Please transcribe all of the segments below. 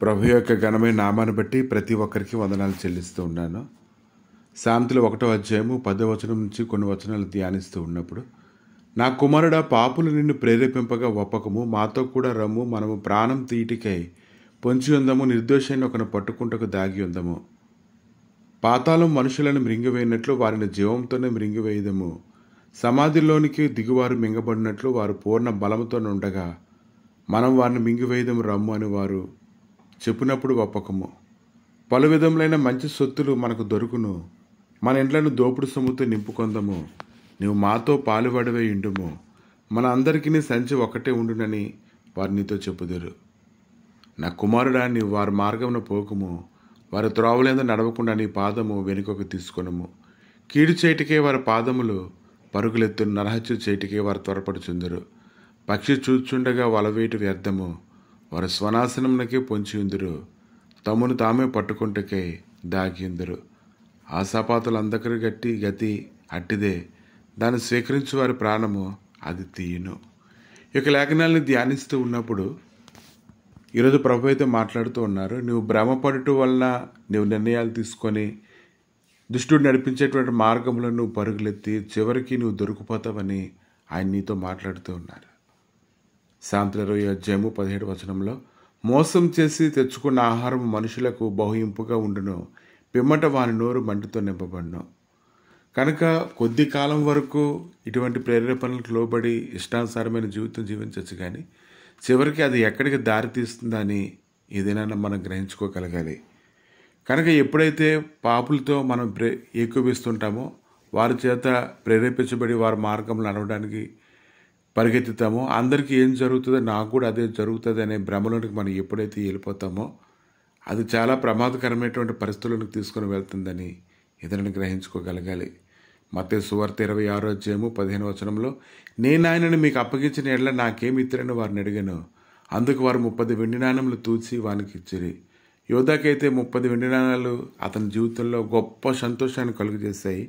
ప్రభు యొక్క ఘనమైన నామాన్ని బట్టి ప్రతి ఒక్కరికి వందనాలు చెల్లిస్తూ ఉన్నాను. సామెతలు 1వ అధ్యాయము 10వ వచనం నుంచి కొన్ని వచనాలు ధ్యానిస్తూ ఉన్నప్పుడు, నా కుమారుడా, పాపులు నిన్ను ప్రేరేపింపగా ఒప్పకము, మాతో కూడా రమ్ము, మనము ప్రాణం తీటికై పొంచి ఉందము, నిర్దోషాన్ని ఒకను పట్టుకుంటకు దాగి ఉందము. పాతాళం మనుషులను మృంగివేయినట్లు వారిని జీవంతోనే మృంగివేయుదము. సమాధిలోనికి దిగువారు మింగబడినట్లు వారు పూర్ణ బలముతో ఉండగా మనం వారిని మింగివేయుదము రమ్ము అని వారు చెప్పినప్పుడు ఒప్పకము. పలు విధములైన మంచి సొత్తులు మనకు దొరుకును, మన ఇండ్లను దోపుడు సొమ్ముతో నింపుకొందము. నీవు మాతో పాలువడవే ఇండుము, మన అందరికీ సంచి ఒకటే ఉండునని వారు నీతో చెప్పుదురు. నా కుమారుడా, నీవు వారి మార్గమున పోకుము, వారి త్రోవలేందు నడవకుండా నీ పాదము వెనుకకు తీసుకొనుము. కీడు చేటికే వారి పాదములు పరుగులెత్తును, నరహత్య చేటికే వారు త్వరపడుచుందరు. పక్షి చూచుండగా వలవేటి వ్యర్థము, వారు స్వనాశనమునకే పొంచియుందురు, తమను తామే పట్టుకుంటకే దాగియుందురు. ఆశాపాతులందరి గతి అట్టిదే, దాన్ని స్వీకరించు వారి ప్రాణము అది తీయును. ఈ యొక్క లేఖనాలను ధ్యానిస్తూ ఉన్నప్పుడు ఈరోజు ప్రభు అయితే మాట్లాడుతూ ఉన్నారు. నువ్వు భ్రమపడటం వలన నువ్వు నిర్ణయాలు తీసుకొని దుష్టుడు నడిపించేటువంటి మార్గంలో నువ్వు పరుగులెత్తి చివరికి నువ్వు దొరికిపోతావని ఆయన నీతో మాట్లాడుతూ ఉన్నారు. సామెతల 20వ అధ్యాయము 17వ వచనంలో, మోసం చేసి తెచ్చుకున్న ఆహారం మనుషులకు బహుయింపుగా ఉండును, పిమ్మట వాని నోరు మంటితో నింపబడును. కనుక కొద్ది కాలం వరకు ఇటువంటి ప్రేరేపణలకు లోబడి ఇష్టానుసారమైన జీవితం జీవించవచ్చు, కానీ చివరికి అది ఎక్కడికి దారి తీస్తుందని ఏదైనా మనం గ్రహించుకోగలగాలి. కనుక ఎప్పుడైతే పాపులతో మనం ఏకీభవిస్తుంటామో, వారి చేత ప్రేరేపించబడి వారి మార్గంలో నడవడానికి పరిగెత్తుతామో, అందరికీ ఏం జరుగుతుందో నాకు కూడా అదే జరుగుతుంది అనే భ్రమలోనికి మనం ఎప్పుడైతే వెళ్ళిపోతామో అది చాలా ప్రమాదకరమైనటువంటి పరిస్థితులకు తీసుకొని వెళ్తుందని ఏదైనా గ్రహించుకోగలగాలి. మత్తయి సువార్త 26వ అధ్యాయము 15వ వచనంలో, నేను ఆయనను మీకు అప్పగించిన ఎడల నాకేమి ఇత్తరని వారిని అడిగాను. అందుకు వారు 30 వెండి నాణెములు తూచి వానికి ఇచ్చిరి. యోధాకైతే 30 వెండి నాణాలు అతని జీవితంలో గొప్ప సంతోషాన్ని కలుగజేశాయి.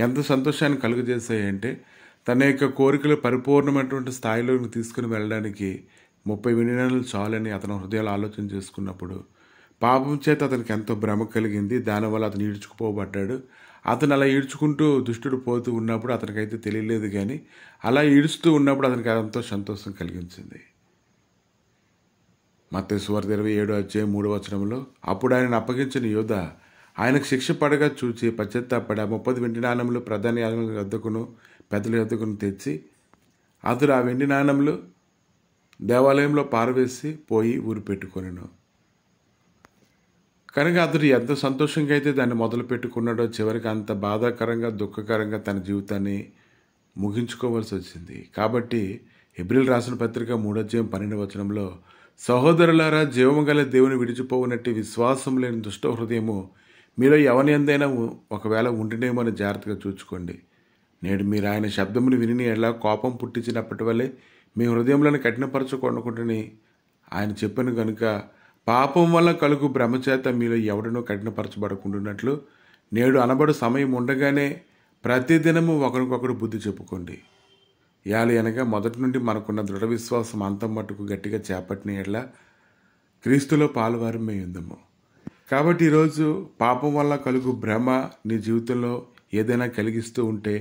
ఎంత సంతోషాన్ని కలుగజేశాయి అంటే, తన యొక్క కోరికలు పరిపూర్ణమైనటువంటి స్థాయిలోకి తీసుకుని వెళ్ళడానికి 30 వెండి నాణాలు చాలని అతని హృదయాలు ఆలోచన చేసుకున్నప్పుడు పాపం చేత అతనికి ఎంతో భ్రమ కలిగింది. దానివల్ల అతను ఈడ్చుకుపోబడ్డాడు. అతను అలా ఈడ్చుకుంటూ దుష్టుడు పోతూ ఉన్నప్పుడు అతనికైతే తెలియలేదు, కానీ అలా ఈడుస్తూ ఉన్నప్పుడు అతనికి ఎంతో సంతోషం కలిగించింది. మత్తయి సువార్త 27వ అధ్యాయం 3వ వచనంలో, అప్పుడు ఆయనను అప్పగించిన యోధ ఆయనకు శిక్ష పడగా చూచి పశ్చాత్తాపడి 30 వెండి నాణెములు ప్రధాన యాజకుల వద్దకును పెద్దల వద్దకును తెచ్చి అతడు ఆ వెండి నాణెములు దేవాలయంలో పారవేసి పోయి ఊరు పెట్టుకొనెను. కనుక అతడు ఎంత సంతోషంగా అయితే దాన్ని మొదలు పెట్టుకున్నాడో చివరికి అంత బాధాకరంగా దుఃఖకరంగా తన జీవితాన్ని ముగించుకోవాల్సి వచ్చింది. కాబట్టి హెబ్రీయులకు రాసిన పత్రిక 3వ అధ్యాయం 12వ వచనంలో, సహోదరులారా, జీవము గల దేవుని విడిచిపోవునట్టి విశ్వాసం లేని దుష్ట హృదయము మీలో ఎవరి యందైనా ఒకవేళ ఉండినేమో అని జాగ్రత్తగా చూచుకోండి. నేడు మీరు ఆయన శబ్దమును విని ఎలా కోపం పుట్టించినప్పటి వల్లే మీ హృదయంలోని కఠినపరచుకొనుకుంటుని ఆయన చెప్పాను. కనుక పాపం వల్ల కలుగు భ్రమచేత మీలో ఎవడనో కఠినపరచబడకుండానట్లు నేడు అనబడు సమయం ఉండగానే ప్రతిదినము ఒకరికొకరు బుద్ధి చెప్పుకోండి. యాలి అనగా మొదటి నుండి మనకున్న దృఢ విశ్వాసం అంతం మట్టుకు గట్టిగా చేపట్టిన ఎడల క్రీస్తులో పాలువారమై ఉందము. కాబట్టి ఈరోజు పాపం వల్ల కలుగు భ్రమ నీ జీవితంలో ఏదైనా కలిగిస్తూ ఉంటే,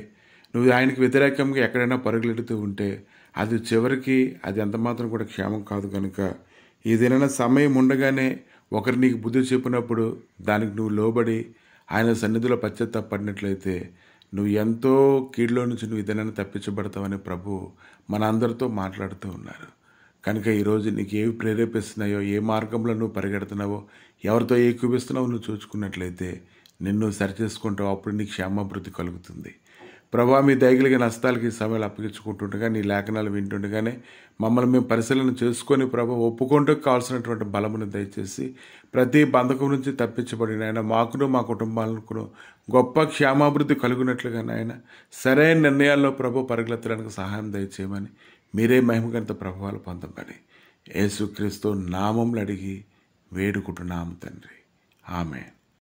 నువ్వు ఆయనకు వ్యతిరేకంగా ఎక్కడైనా పరుగులెడుతూ ఉంటే, అది చివరికి అది ఎంతమాత్రం కూడా క్షేమం కాదు. కనుక ఏదైనా సమయం ఉండగానే ఒకరు నీకు బుద్ధి చెప్పినప్పుడు దానికి నువ్వు లోబడి ఆయన సన్నిధిలో పశ్చాత్తాపడినట్లయితే నువ్వు ఎంతో కీడులో నుంచి నువ్వు ఏదైనా తప్పించబడతావని ప్రభు మన అందరితో మాట్లాడుతూ ఉన్నారు. కనుక ఈరోజు నీకు ఏవి ప్రేరేపిస్తున్నాయో, ఏ మార్గంలో నువ్వు పరిగెడుతున్నావో, ఎవరితో ఏకీపిస్తున్నావో నువ్వు చూసుకున్నట్లయితే నిన్ను సరిచేసుకుంటావు. అప్పుడు నీకు క్షేమాభివృద్ధి కలుగుతుంది. ప్రభా, మీ దయగలిగిన హస్తాలకి ఈ సమయాలు అప్పగించుకుంటుండగా, నీ లేఖనాలు వింటుండగానే మమ్మల్ని మేము పరిశీలన చేసుకొని ప్రభు ఒప్పుకుంటూ కావాల్సినటువంటి బలమును దయచేసి ప్రతి బంధకం నుంచి తప్పించబడిన ఆయన మాకును మా కుటుంబాలకు గొప్ప క్షేమాభివృద్ధి కలుగునట్లుగా నాయన సరైన నిర్ణయాల్లో ప్రభు పరుగులెత్తడానికి సహాయం దయచేయమని మీరే మహిమగంత ప్రభావాలు పొందమని యేసుక్రీస్తు నామంలో అడిగి వేడుకుంటున్నాము తండ్రి. ఆమేన్.